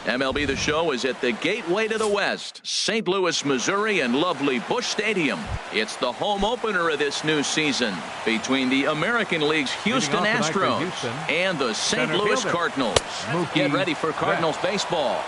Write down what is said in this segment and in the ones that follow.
MLB The Show is at the gateway to the West, St. Louis, Missouri, and lovely Busch Stadium. It's the home opener of this new season between the American League's Houston Astros and the St. Louis Cardinals. Get ready for Cardinals baseball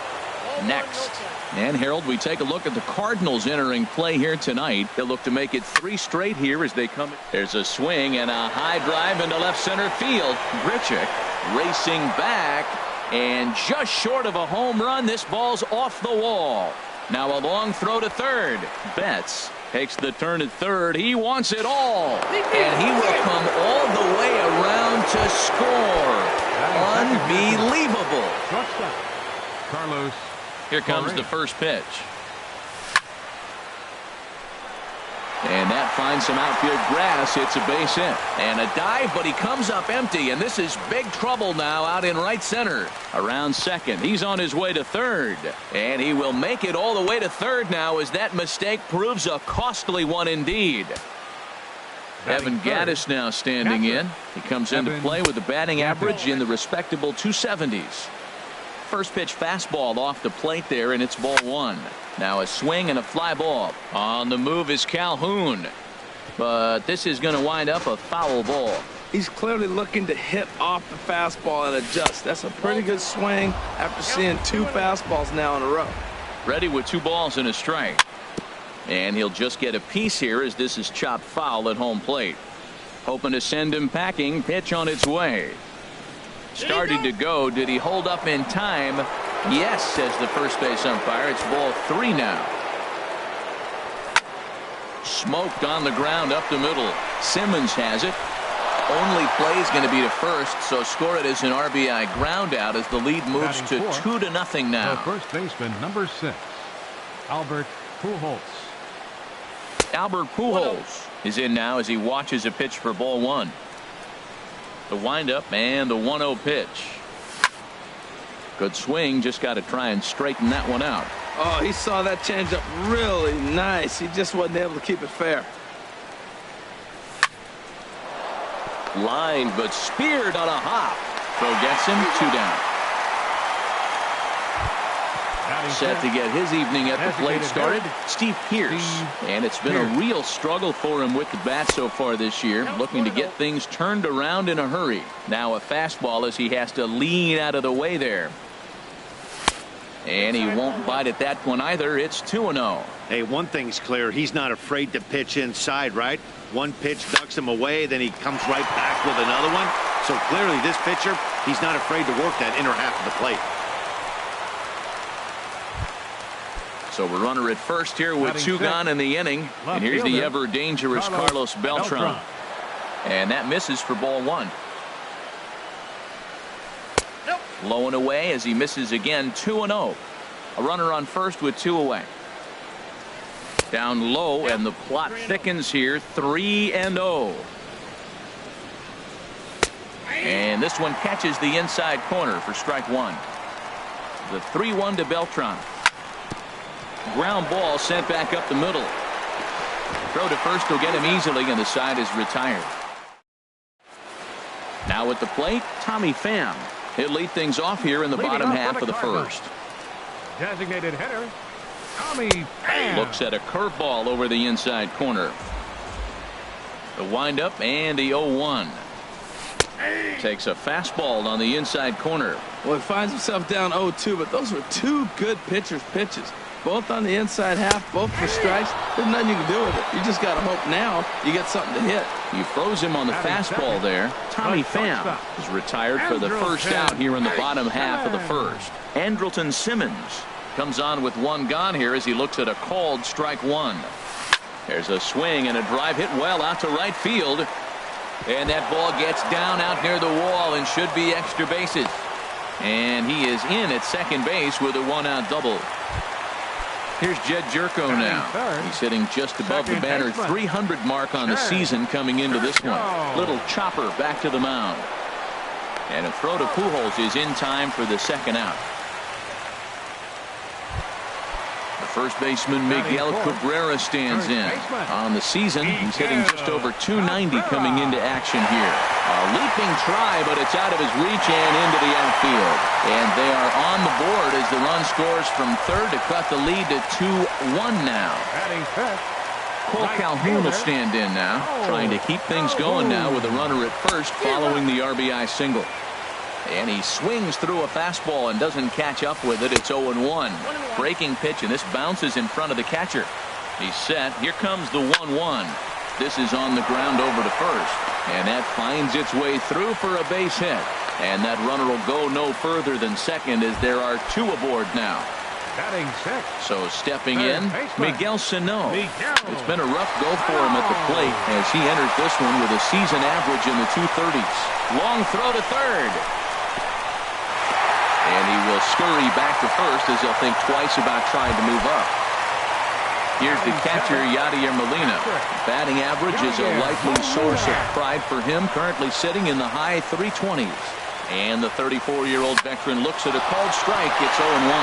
next. And Harold, we take a look at the Cardinals entering play here tonight. They'll look to make it 3 straight here as they come. There's a swing and a high drive into left center field. Grichuk racing back. And just short of a home run, this ball's off the wall. Now a long throw to third. Betts takes the turn at third. He wants it all. And he will come all the way around to score. Unbelievable. Carlos. Here comes the first pitch. And that finds some outfield grass. It's a base hit. And a dive, but he comes up empty. And this is big trouble now out in right center. Around second. He's on his way to third. And he will make it all the way to third now as that mistake proves a costly one indeed. Evan Gattis now standing in. He comes into play with a batting average in the respectable 270s. First pitch fastball off the plate there, and it's ball 1. Now a swing and a fly ball. On the move is Calhoun. But this is going to wind up a foul ball. He's clearly looking to hit off the fastball and adjust. That's a pretty good swing after seeing 2 fastballs now in a row. Ready with 2 balls and a strike. And he'll just get a piece here as this is chopped foul at home plate. Hoping to send him packing. Pitch on its way. Started to go. Did he hold up in time? Yes, says the first base umpire. It's ball 3 now. Smoked on the ground up the middle. Simmons has it. Only play is going to be to first, so score it as an RBI ground out as the lead moves to 2-0 now. The first baseman, number 6, Albert Pujols. Albert Pujols is in now as he watches a pitch for ball 1. The windup and the 1-0 pitch. Good swing. Just got to try and straighten that one out. Oh, he saw that changeup really nice. He just wasn't able to keep it fair. Line, but speared on a hop. Throw gets him 2 down. Set to get his evening at the plate started, Steve Pearce. And it's been a real struggle for him with the bat so far this year, looking to get things turned around in a hurry. Now a fastball as he has to lean out of the way there. And he won't bite at that one either. It's 2-0. Hey, one thing's clear. He's not afraid to pitch inside, right? One pitch ducks him away, then he comes right back with another one. So clearly this pitcher, he's not afraid to work that inner half of the plate. So we're runner at first here with 2 gone in the inning. And here's the ever dangerous Carlos Beltran. And that misses for ball 1. Low and away as he misses again. 2-0. A runner on first with 2 away. Down low and the plot thickens here. 3-0. And this one catches the inside corner for strike 1. The 3-1 to Beltran. Ground ball sent back up the middle. Throw to first will get him easily, and the side is retired. Now at the plate, Tommy Pham. He'll lead things off here in the bottom half of the first. Designated hitter, Tommy Pham. Looks at a curveball over the inside corner. The windup and the 0-1. Takes a fastball on the inside corner. Well, he finds himself down 0-2, but those were 2 good pitchers' pitches. Both on the inside half, both for strikes. There's nothing you can do with it. You just got to hope now you get something to hit. You froze him on the fastball there. Tommy Pham is retired for the first out here in the bottom half of the first. Andrelton Simmons comes on with 1 gone here as he looks at a called strike 1. There's a swing and a drive hit well out to right field. And that ball gets down out near the wall and should be extra bases. And he is in at second base with a 1-out double. Here's Jed Jerko now. He's hitting just above the banner 300 mark on the season coming into this one. Little chopper back to the mound. And a throw to Pujols is in time for the 2nd out. The First baseman Miguel Cabrera stands in. On the season, he's hitting just over .290 coming into action here. A leaping try, but it's out of his reach and into the outfield. And they are on the board as the run scores from third to cut the lead to 2-1 now. Cole Calhoun will stand in now, trying to keep things going now with a runner at first following the RBI single. And he swings through a fastball and doesn't catch up with it. It's 0-1. Breaking pitch, and this bounces in front of the catcher. He's set. Here comes the 1-1. This is on the ground over to first. And that finds its way through for a base hit. And that runner will go no further than second as there are two aboard now. So stepping in, Miguel Sano. It's been a rough go for him at the plate as he enters this one with a season average in the 230s. Long throw to third. And he will scurry back to first as he'll think twice about trying to move up. Here's the catcher, Yadier Molina. Batting average is a likely source of pride for him, currently sitting in the high 320s. And the 34-year-old veteran looks at a called strike. It's 0-1.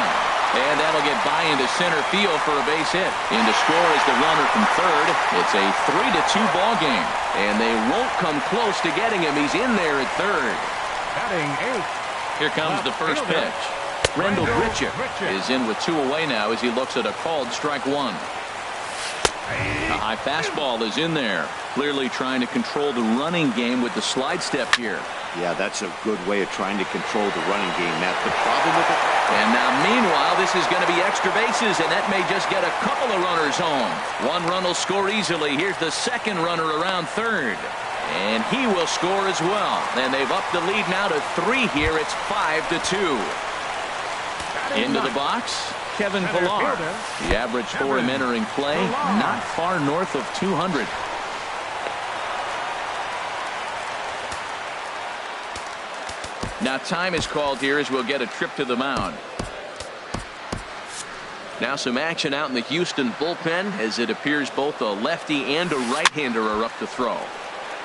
And that'll get by into center field for a base hit. In to score is the runner from third. It's a 3-2 ball game. And they won't come close to getting him. He's in there at third. Batting eighth. Here comes the first pitch. Rendell Grichuk is in with two away now as he looks at a called strike one. A high fastball is in there. Clearly trying to control the running game with the slide step here. Yeah, that's a good way of trying to control the running game, Matt. The problem with it. And now meanwhile this is going to be extra bases, and that may just get a couple of runners home. One run will score easily. Here's the second runner around third. And he will score as well. And they've upped the lead now to 3 here. It's 5-2. Into the box, Kevin Pillar. The average for him entering play, not far north of 200. Now time is called here as we'll get a trip to the mound. Now some action out in the Houston bullpen as it appears both a lefty and a right-hander are up to throw.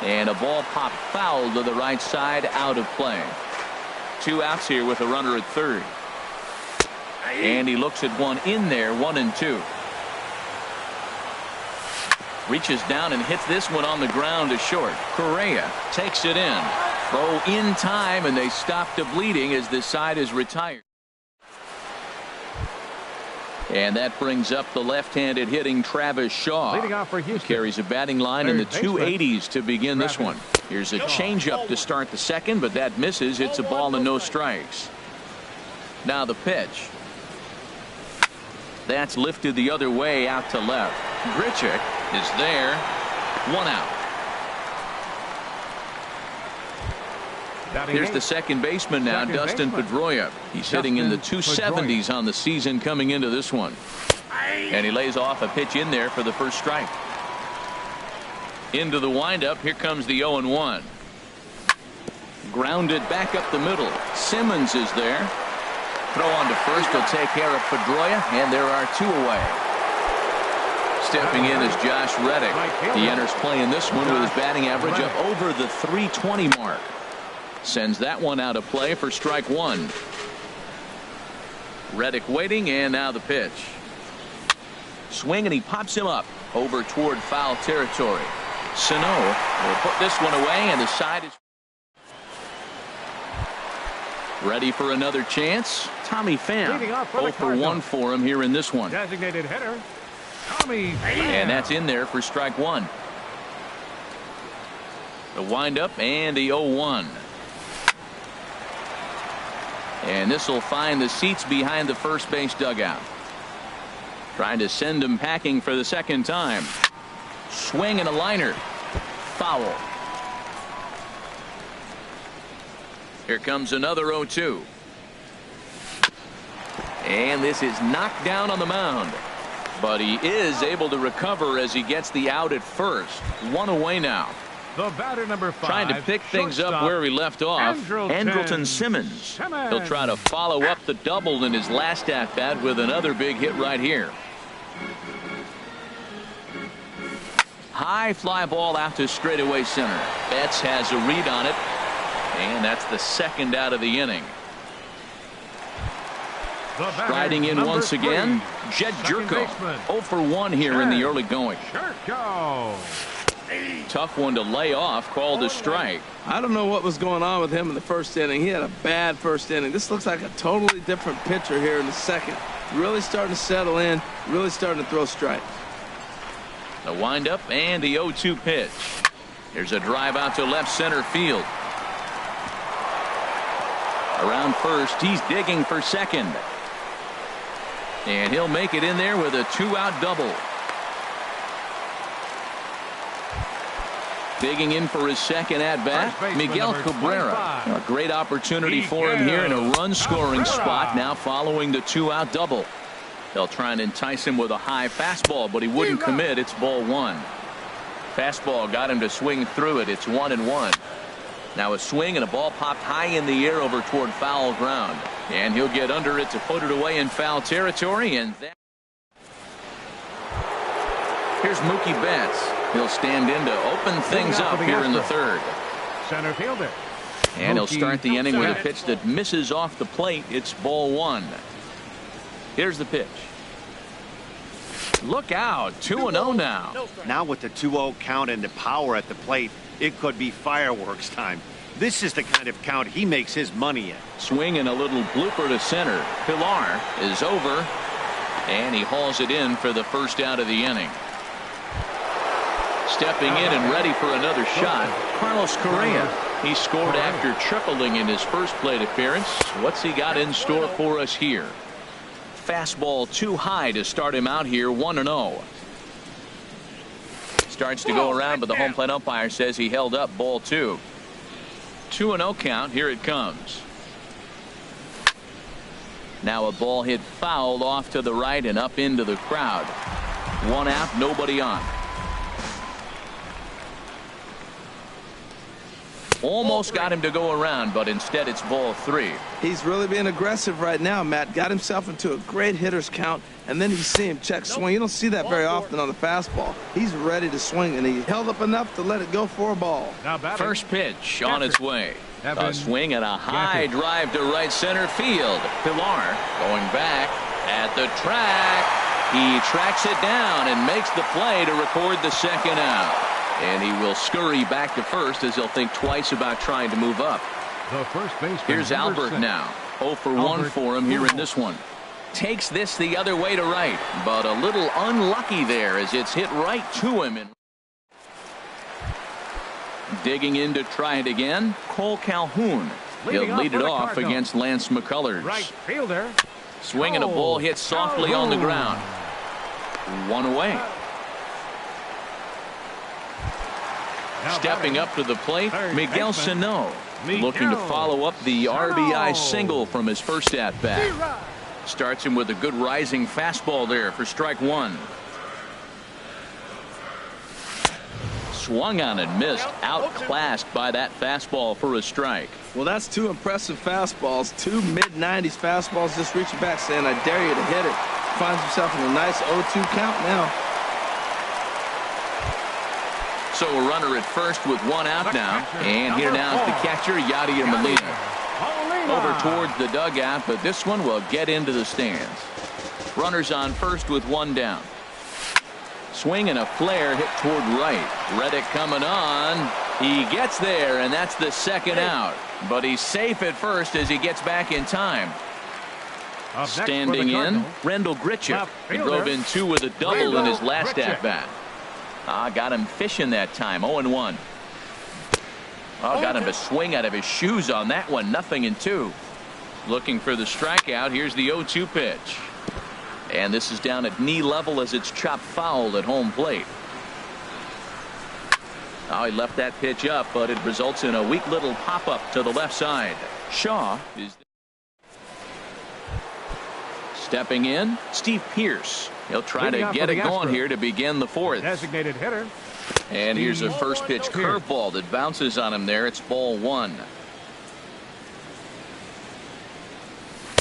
And a ball popped foul to the right side, out of play. 2 outs here with a runner at third. And he looks at one in there, 1-2. Reaches down and hits this one on the ground to short. Correa takes it in. Throw in time, and they stop the bleeding as this side is retired. And that brings up the left-handed hitting Travis Shaw. Leading off for Houston. Carries a batting line in the 280s to begin this one. Here's a changeup to start the second, but that misses. It's a ball and no strikes. Now the pitch. That's lifted the other way out to left. Grichuk is there. 1 out. Here's the second baseman now, Dustin Pedroia. He's hitting in the 270s on the season coming into this one. And he lays off a pitch in there for the first strike. Into the windup. Here comes the 0-1. Grounded back up the middle. Simmons is there. Throw on to first will take care of Pedroia, and there are 2 away. Stepping in is Josh Reddick. He enters play in this one with his batting average up over the 320 mark. Sends that one out of play for strike 1. Reddick waiting, and now the pitch. Swing, and he pops him up over toward foul territory. Sano will put this one away, and the side is ready for another chance. Tommy Pham, 0 for 1 for him here in this one. Designated hitter, Tommy Pham. And that's in there for strike 1. The windup and the 0-1. And this will find the seats behind the first base dugout. Trying to send him packing for the second time. Swing and a liner. Foul. Here comes another 0-2. And this is knocked down on the mound. But he is able to recover as he gets the out at first. 1 away now. The batter number 5. Trying to pick things up where he left off. Andrelton Simmons. He'll try to follow up the double in his last at-bat with another big hit right here. High fly ball out to straightaway center. Betts has a read on it. And that's the second out of the inning. Striding in once again, Jed Jerko. 0 for 1 here in the early going. Tough one to lay off, called a strike. I don't know what was going on with him in the first inning. He had a bad first inning. This looks like a totally different pitcher here in the second. Really starting to settle in, really starting to throw strikes. The windup and the 0-2 pitch. Here's a drive out to left center field. Around first, he's digging for second. And he'll make it in there with a 2-out double. Digging in for his second at-bat, Miguel Cabrera. A great opportunity for him here in a run-scoring spot now following the 2-out double. They'll try and entice him with a high fastball, but he wouldn't commit. It's ball 1. Fastball got him to swing through it. It's 1-1. Now a swing and a ball popped high in the air over toward foul ground. And he'll get under it to put it away in foul territory. And here's Mookie Betts. He'll stand in to open things up here in the third. Center fielder. And he'll start the inning with a pitch that misses off the plate. It's ball 1. Here's the pitch. Look out. 2-0 now. Now with the 2-0 count and the power at the plate, it could be fireworks time. This is the kind of count he makes his money in. Swing and a little blooper to center. Pilar is over. And he hauls it in for the first out of the inning. Stepping in and ready for another shot, Carlos Correa. He scored after tripling in his first plate appearance. What's he got in store for us here? Fastball too high to start him out here, 1-0. Starts to go around, but the home plate umpire says he held up ball 2. 2-0 count. Here it comes. Now a ball hit foul off to the right and up into the crowd. 1 out, nobody on. Almost got him to go around, but instead it's ball 3. He's really being aggressive right now, Matt. Got himself into a great hitter's count, and then you see him check swing. You don't see that very often on the fastball. He's ready to swing, and he held up enough to let it go for a ball. First pitch on its way. A swing and a high drive to right center field. Pilar going back at the track. He tracks it down and makes the play to record the second out. And he will scurry back to first as he'll think twice about trying to move up. The first baseman. Here's Albert now. 0 for 1 for him here in this one. Takes this the other way to right, but a little unlucky there as it's hit right to him. And digging in to try it again, Cole Calhoun. He'll lead it off against Lance McCullers. Right fielder. Swinging a ball hit softly on the ground. 1 away. Stepping up to the plate, Miguel Sano, looking to follow up the RBI single from his first at-bat. Starts him with a good rising fastball there for strike 1. Swung on and missed, outclassed by that fastball for a strike. Well, that's 2 impressive fastballs, 2 mid-90s fastballs just reaching back saying, I dare you to hit it. Finds himself in a nice 0-2 count now. So a runner at first with 1 out now. And here now is the catcher, Yadier Molina. Over towards the dugout, but this one will get into the stands. Runners on first with 1 down. Swing and a flare hit toward right. Reddick coming on. He gets there, and that's the second out. But he's safe at first as he gets back in time. Standing in, Rendell Grichuk. He drove in 2 with a double in his last at-bat. Got him fishing that time. 0-1. Got him to swing out of his shoes on that one. 0-2. Looking for the strikeout. Here's the 0-2 pitch. And this is down at knee level as it's chopped foul at home plate. He left that pitch up, but it results in a weak little pop-up to the left side. Shaw is stepping in. Steve Pearce. He'll try to get it going here to begin the 4th. Designated hitter. And here's a first pitch curveball that bounces on him there. It's ball 1.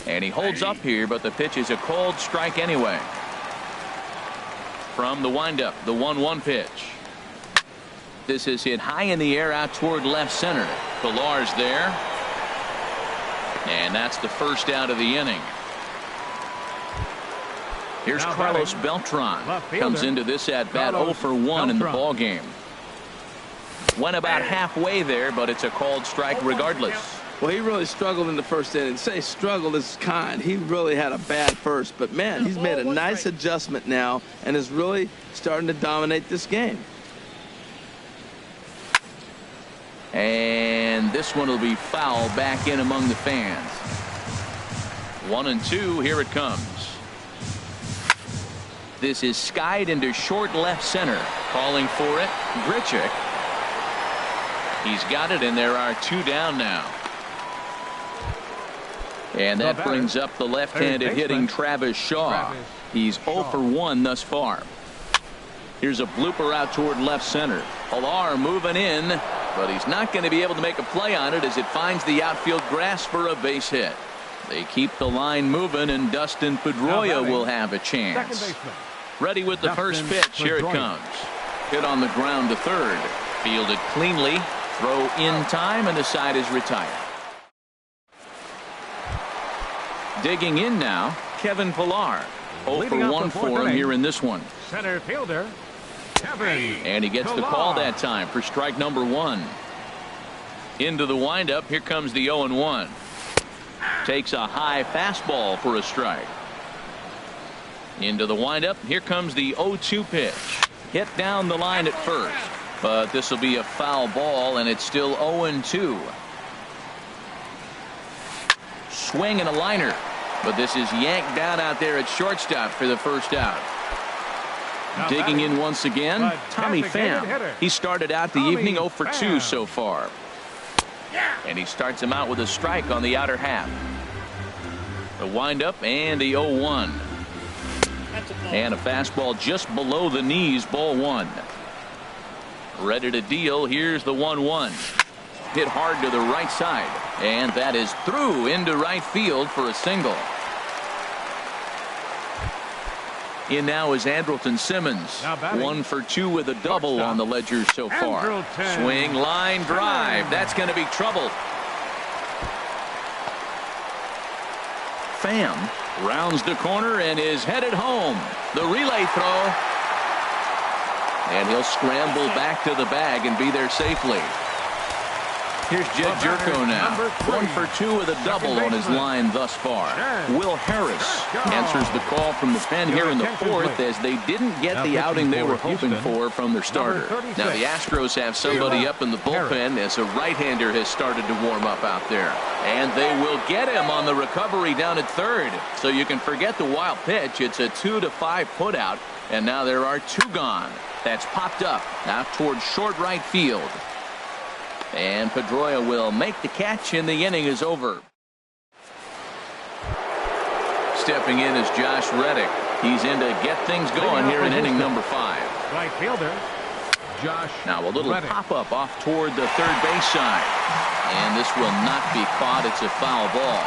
And he holds up here, but the pitch is a called strike anyway. From the windup, the 1-1 pitch. This is hit high in the air out toward left center. Pilar's there. And that's the first out of the inning. Here's Carlos Beltran. Comes into this at-bat 0 for 1 in the ball game. Went about halfway there, but it's a called strike regardless. Well, he really struggled in the first inning. Say struggled is kind. He really had a bad first. But, man, he's made a nice adjustment now and is really starting to dominate this game. And this one will be foul back in among the fans. 1-2. Here it comes. This is skied into short left center. Calling for it, Grichuk. He's got it, and there are 2 down now. And that brings up the left-handed hitting Travis Shaw. He's 0 for 1 thus far. Here's a blooper out toward left center. Pilar moving in, but he's not going to be able to make a play on it as it finds the outfield grass for a base hit. They keep the line moving, and Dustin Pedroia will have a chance. Ready with the first pitch. Here it comes. Hit on the ground to third. Fielded cleanly. Throw in time, and the side is retired. Digging in now, Kevin Pilar. 0 for 1 for him here in this one. Center fielder, Kevin. And he gets the call that time for strike number 1. Into the windup. Here comes the 0-1. Takes a high fastball for a strike. Into the windup. Here comes the 0-2 pitch. Hit down the line at first. But this will be a foul ball, and it's still 0-2. Swing and a liner. But this is yanked down out there at shortstop for the first out. Digging in once again, Tommy Pham. He started out the evening 0 for 2 so far. And he starts him out with a strike on the outer half. The windup and the 0-1. And a fastball just below the knees, ball 1. Ready to deal. Here's the 1-1. Hit hard to the right side. And that is through into right field for a single. In now is Andrelton Simmons. 1 for 2 with a double on the ledger so far. Swing, line, drive. That's going to be trouble. Pham rounds the corner and is headed home. The relay throw. And he'll scramble back to the bag and be there safely. Here's Jed Jerko now. 1 for 2 with a double on his line thus far. Will Harris answers the call from the pen here in the 4th as they didn't get the outing they were hoping for from their starter. Now the Astros have somebody up in the bullpen as a right-hander has started to warm up out there. And they will get him on the recovery down at third. So you can forget the wild pitch. It's a 2-5 putout. And now there are 2 gone. That's popped up now towards short right field. And Pedroia will make the catch, and the inning is over. Stepping in is Josh Reddick. He's in to get things going here in inning number 5. Right fielder, Josh. Now a little pop-up off toward the third base side. And this will not be caught. It's a foul ball.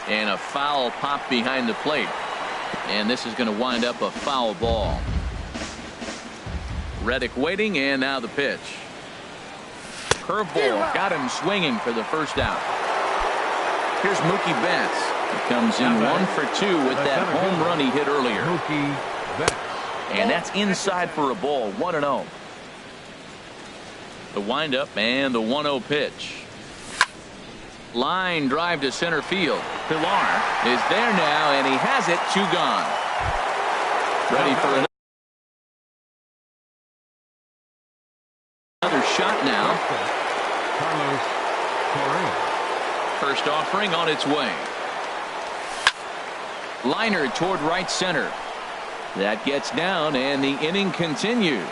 And a foul pop behind the plate. And this is going to wind up a foul ball. Reddick waiting, and now the pitch. Curveball got him swinging for the first out. Here's Mookie Betts. He comes in 1 for 2 with that home run he hit earlier. Mookie Betts. And that's inside for a ball. 1-0. The windup and the 1-0 pitch. Line drive to center field. Pilar is there now, and he has it. 2 gone. Ready for another shot now. Carlos Correa. First offering on its way. Liner toward right center. That gets down, and the inning continues.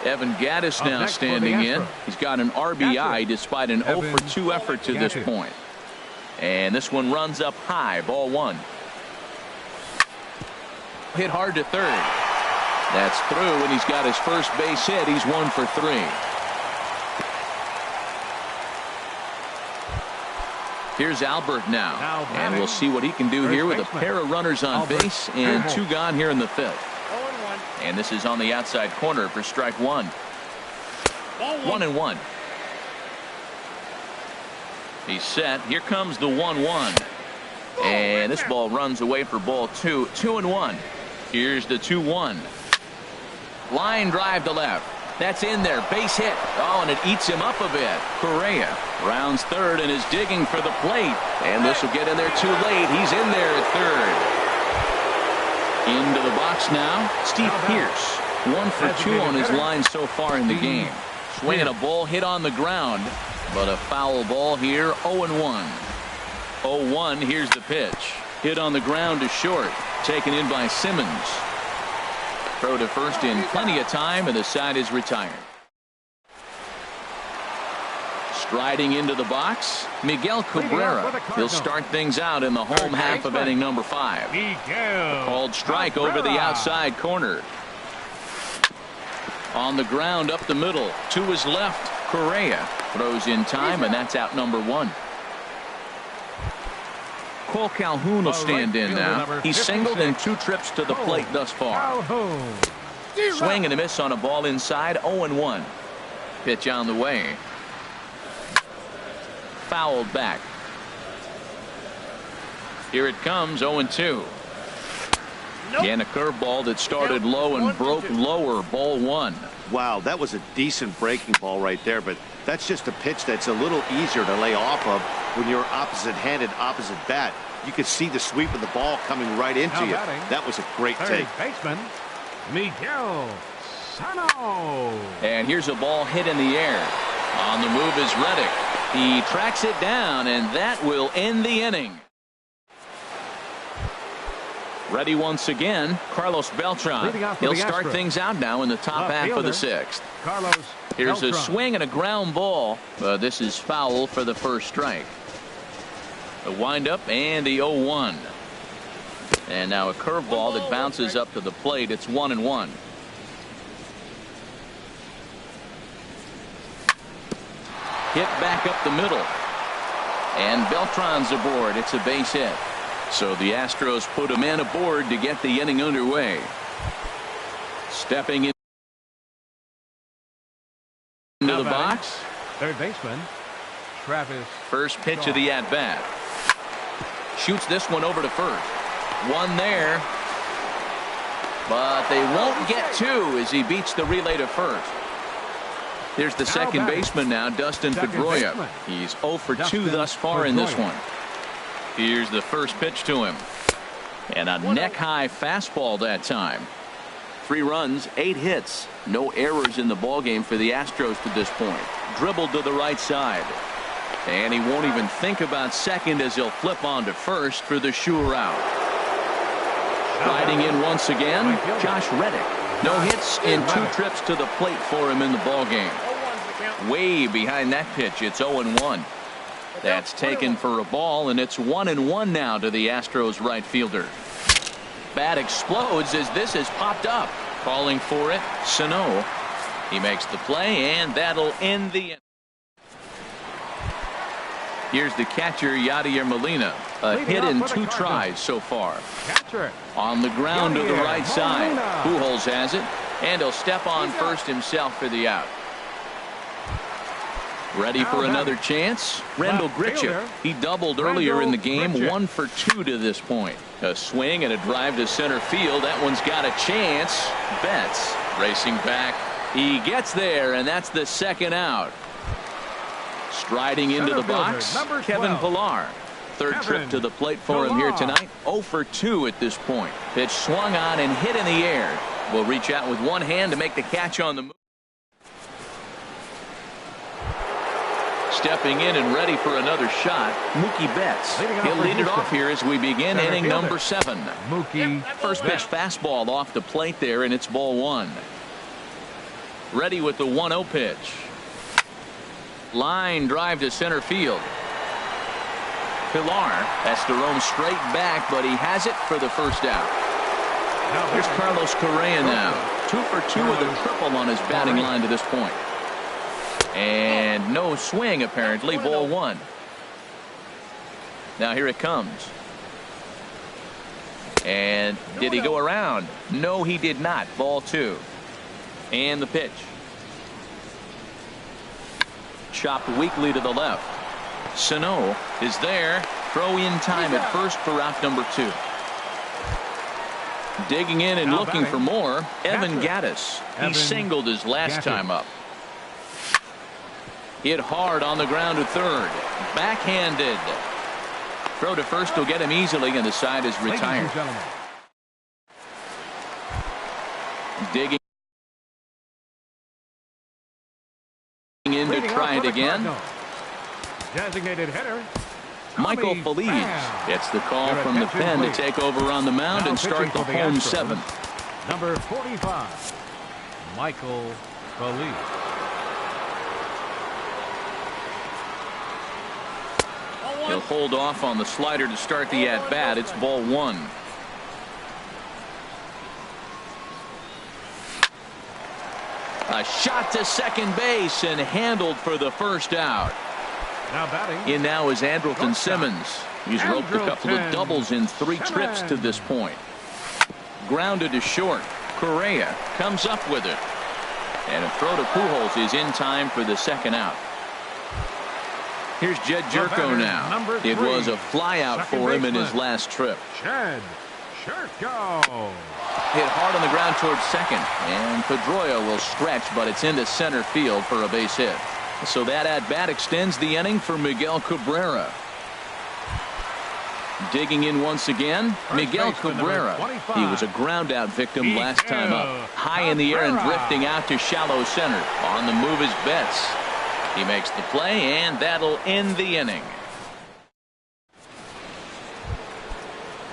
Evan Gattis now standing in. He's got an RBI despite an 0 for 2 effort to this point. And this one runs up high, ball 1. Hit hard to third. That's through, and he's got his first base hit. He's 1 for 3. Here's Albert now, and we'll see what he can do here with a pair of runners on base and 2 gone here in the 5th. And this is on the outside corner for strike 1. 1-1. He's set. Here comes the 1-1. And this ball runs away for ball 2. 2-1. Here's the 2-1. Line drive to left. That's in there. Base hit. Oh, and it eats him up a bit. Correa rounds third and is digging for the plate. And this will get in there too late. He's in there at third. Into the box now. Steve Pearce. 1 for 2 on his line so far in the game. Swinging a ball hit on the ground. But a foul ball here. 0-1. 0-1. Here's the pitch. Hit on the ground to short. Taken in by Simmons. Throw to first in plenty of time, and the side is retired. Striding into the box, Miguel Cabrera. He'll start things out in the home half of inning number 5. A called strike over the outside corner. On the ground up the middle to his left. Correa throws in time, and that's out number 1. Cole Calhoun will stand in now. He's singled in 2 trips to the plate thus far. Swing and a miss on a ball inside. 0-1. Pitch on the way. Fouled back. Here it comes. 0-2. Again, a curveball that started low and broke lower. Ball 1. Wow, that was a decent breaking ball right there, but that's just a pitch that's a little easier to lay off of when you're opposite-handed, opposite bat. You could see the sweep of the ball coming right into you. That was a great take. Baseman, Miguel Sano. And here's a ball hit in the air. On the move is Reddick. He tracks it down, and that will end the inning. Ready once again, Carlos Beltran. He'll start things out now in the top half of the 6th. Here's a swing and a ground ball. This is foul for the first strike. The windup and the 0-1. And now a curveball that bounces up to the plate. It's 1-1. Hit back up the middle. And Beltran's aboard. It's a base hit. So the Astros put a man aboard to get the inning underway. Stepping into the box. Third baseman, Travis. First pitch of the at-bat. Shoots this one over to first. One there. But they won't get 2 as he beats the relay to first. Here's the second baseman now, Dustin Pedroia. He's 0 for 2 thus far in this one. Here's the first pitch to him. And a neck-high fastball that time. 3 runs, 8 hits. No errors in the ballgame for the Astros to this point. Dribbled to the right side. And he won't even think about second as he'll flip on to first for the sure out. Riding in once again, Josh Reddick. No hits in 2 trips to the plate for him in the ballgame. Way behind that pitch, it's 0-1. That's taken for a ball, and it's 1-1 now to the Astros right fielder. Bat explodes as this has popped up. Calling for it, Sano. He makes the play, and that'll end the inning. Here's the catcher, Yadier Molina. A hit in 2 tries so far. On the ground to the right side. Pujols has it, and he'll step on first himself for the out. Ready for another chance? Rendell Grichuk. He doubled earlier in the game. 1 for 2 to this point. A swing and a drive to center field. That one's got a chance. Betts racing back. He gets there, and that's the second out. Striding into the box, Kevin Pillar. Third trip to the plate for him here tonight. 0 for 2 at this point. Pitch swung on and hit in the air. Will reach out with one hand to make the catch on the move. Stepping in and ready for another shot, Mookie Betts. He'll lead it off here as we begin inning number 7. First pitch fastball off the plate there, and it's ball 1. Ready with the 1-0 pitch. Line drive to center field. Pillar has to roam straight back, but he has it for the first out. Here's Carlos Correa now. 2 for 2 with a triple on his batting line to this point. And no swing, apparently. Ball 1. Now here it comes. And did he go around? No, he did not. Ball 2. And the pitch. Chopped weakly to the left. Sano is there. Throw in time at first for out number 2. Digging in and looking for more, Evan Gaddis. He singled his last time up. Hit hard on the ground to third. Backhanded. Throw to first will get him easily, and the side is retired. Digging in to try it again. Designated hitter. Michael Feliz gets the call from the pen to take over on the mound and start the home 7th. Number 45, Michael Feliz. He'll hold off on the slider to start the at-bat. It's ball 1. A shot to second base and handled for the first out. Now batting. In now is Andrelton Simmons. He's roped a couple of doubles in 3 trips to this point. Grounded to short. Correa comes up with it. And a throw to Pujols is in time for the second out. Here's Jed Jerko now. It was a fly out for him in his last trip. Jed Jerko. Hit hard on the ground towards second. And Pedroia will stretch, but it's into center field for a base hit. So that at-bat extends the inning for Miguel Cabrera. Digging in once again, Miguel Cabrera. He was a ground-out victim last time up. High in the air and drifting out to shallow center. On the move is Betts. He makes the play, and that'll end the inning.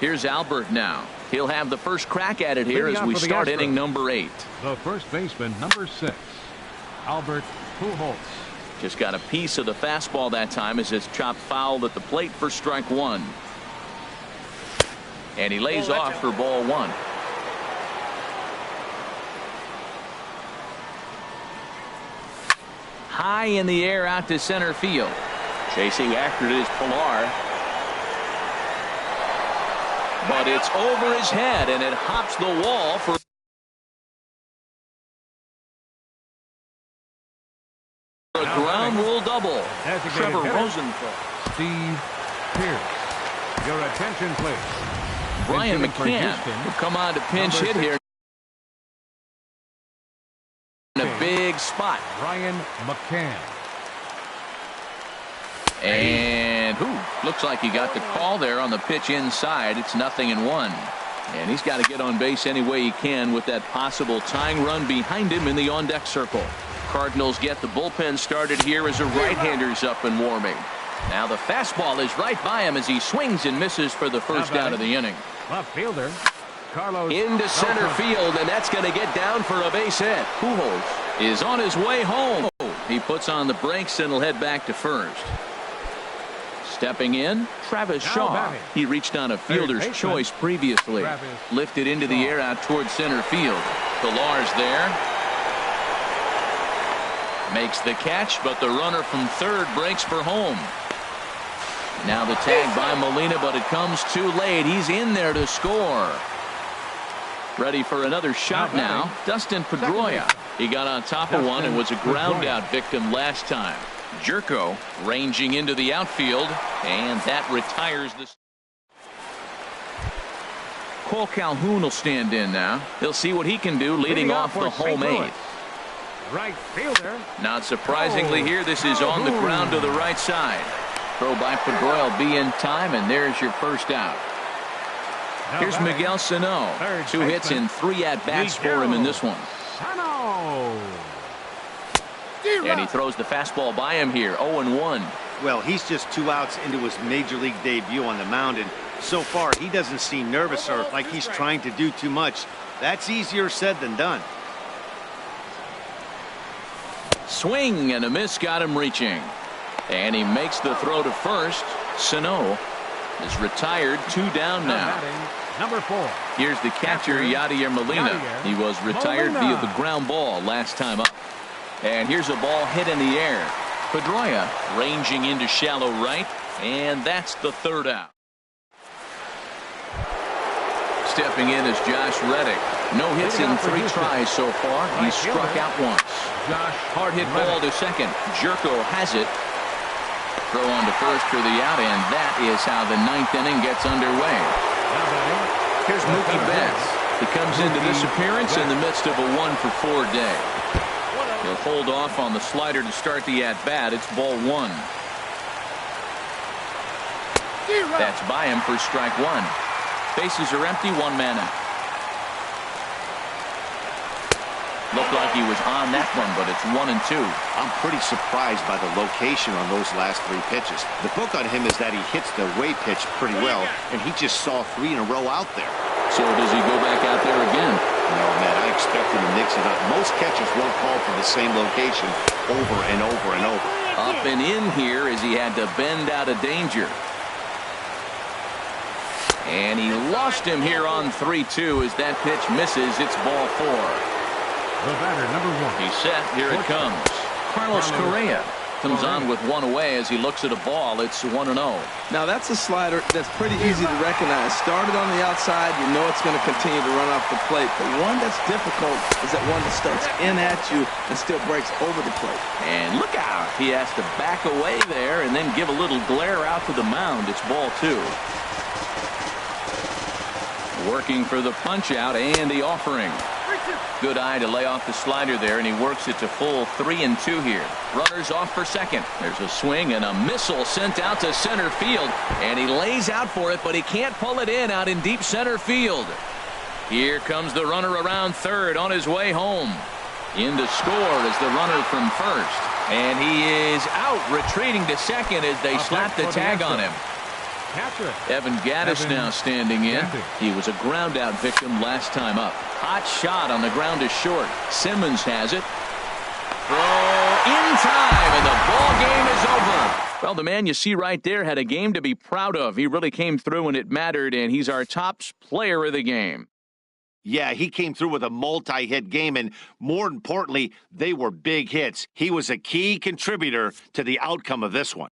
Here's Albert now. He'll have the first crack at it here as we start inning number 8. The first baseman, number 6, Albert Pujols. Just got a piece of the fastball that time as it's chopped foul at the plate for strike 1. And he lays off for ball 1. High in the air out to center field. Chasing after it is Pilar. But it's over his head and it hops the wall for a ground rule double. Trevor Rosenthal. Steve Pearce. Your attention, please. Brian McCann will come on to pinch hit here. In a big spot. Brian McCann. And looks like he got the call there on the pitch inside. It's 0-1. And he's got to get on base any way he can with that possible tying run behind him in the on-deck circle. Cardinals get the bullpen started here as a right-hander's up and warming. Now the fastball is right by him as he swings and misses for the first out of the inning. Left fielder Carlos into center field, and that's going to get down for a base hit. Pujols is on his way home. He puts on the brakes and will head back to first. Stepping in, Travis Shaw. He reached on a fielder's choice previously. Lifted into the air out towards center field. Pilar's there. Makes the catch, but the runner from third breaks for home. Now the tag by Molina, but it comes too late. He's in there to score. Ready for another shot now. Dustin Pedroia. He got on top of one and was a ground out victim last time. Jerko ranging into the outfield, and that retires this. Cole Calhoun will stand in now. He'll see what he can do leading off the home 8th. Right fielder. Not surprisingly here, this is on the ground to the right side. Throw by Pedroia will be in time, and there's your first out. Here's Miguel Sano. 2 hits and 3 at-bats for him in this one. And he throws the fastball by him here. 0-1. Well, he's just 2 outs into his major league debut on the mound, and so far he doesn't seem nervous or like he's trying to do too much. That's easier said than done. Swing and a miss got him reaching. And he makes the throw to first. Sano is retired. 2 down now. Number 4. Here's the catcher, Yadier Molina. He was retired via the ground ball last time up. And here's a ball hit in the air. Pedroia ranging into shallow right, and that's the 3rd out. Stepping in is Josh Reddick. No hits in 3 tries so far. He struck out once. Hard hit ball to second. Jerko has it. Throw on to first for the out, and that is how the ninth inning gets underway. Here's Mookie Betts. He comes into this appearance in the midst of a 1-for-4 day. He'll hold off on the slider to start the at-bat. It's ball one. That's by him for strike one. Bases are empty, one man out. Looked like he was on that one, but it's 1-2. I'm pretty surprised by the location on those last three pitches. The book on him is that he hits the away pitch pretty well, and he just saw 3 in a row out there. So does he go back out there again? No, Matt, I expect him to mix it up. Most catchers won't call for the same location over and over and over. Up and in here as he had to bend out of danger. And he lost him here on 3-2 as that pitch misses. It's ball 4. The batter, number 1. He's set. Here it comes. Carlos Correa comes on with one away as he looks at a ball. It's 1-0. Now that's a slider that's pretty easy to recognize. Started on the outside, you know it's going to continue to run off the plate. The one that's difficult is that one that starts in at you and still breaks over the plate. And look out. He has to back away there and then give a little glare out to the mound. It's ball 2. Working for the punch out and the offering. Good eye to lay off the slider there, and he works it to full 3-2 here. Runners off for second. There's a swing and a missile sent out to center field, and he lays out for it, but he can't pull it in out in deep center field. Here comes the runner around third on his way home. In to score is the runner from first, and he is out retreating to second as they slap the tag on him. Evan Gaddis now standing in. He was a ground out victim last time up. Hot shot on the ground is short. Simmons has it. Throw in time, and the ball game is over. Well, the man you see right there had a game to be proud of. He really came through when it mattered, and he's our top player of the game. Yeah, he came through with a multi-hit game, and more importantly, they were big hits. He was a key contributor to the outcome of this one.